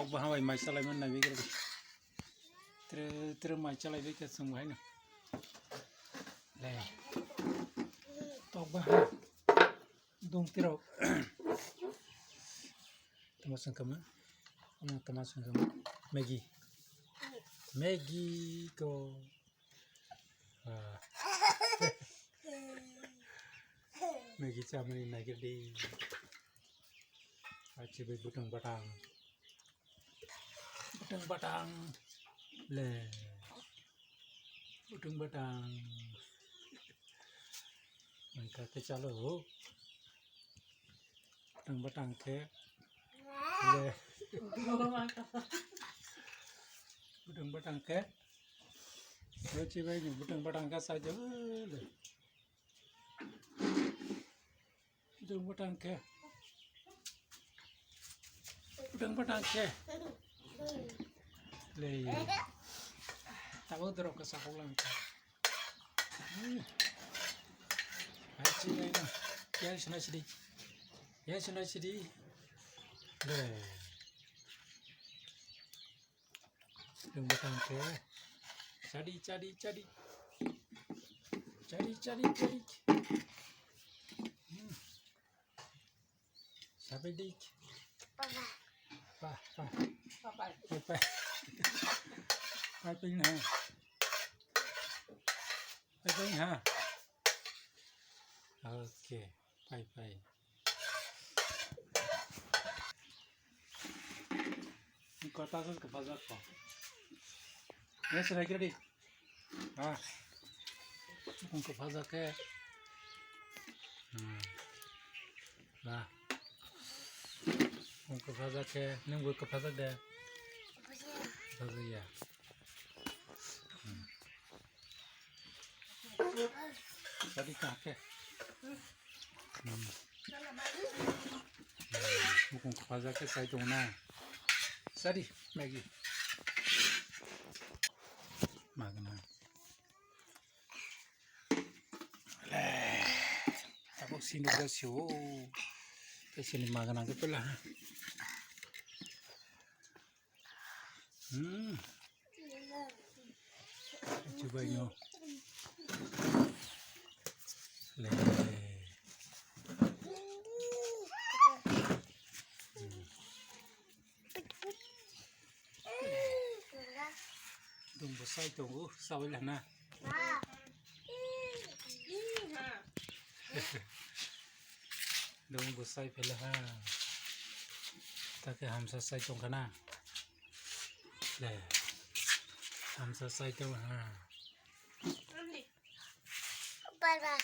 tóc bờ hai mày sao lại mình này với cái từ mày sao lại với cái sông ấy nè đây tóc bờ hai dong tiro temasang kama temasang kama Maggie ko Maggie cha mình này cái đi chỉ bị butang batang le butang batang mình cả cái chalo butang batang ke le butang batang ke rồi chỉ vậy butang batang ka sai le butang batang ke le tahu terus kesakulan aci ini ya sudah sedih le butang batang ke cari sampai dik Pai pin ha ok pai có ta rất cái bao giờ có nhớ sẽ này kia đi không có bao giờ cái là không có bao giờ cái nhưng vừa có bao giờ đây bao giờ ya tadi kakek bukan kepada ke saya cuma tadi Maggie makan tapos sinugasyo kasi ni makan ako pala coba nyo le Đừng có say tùng sao ấy là na đừng có say phải là ha ta cái hàm sa say tùng cái na để hàm sa say tùng ha Bye bye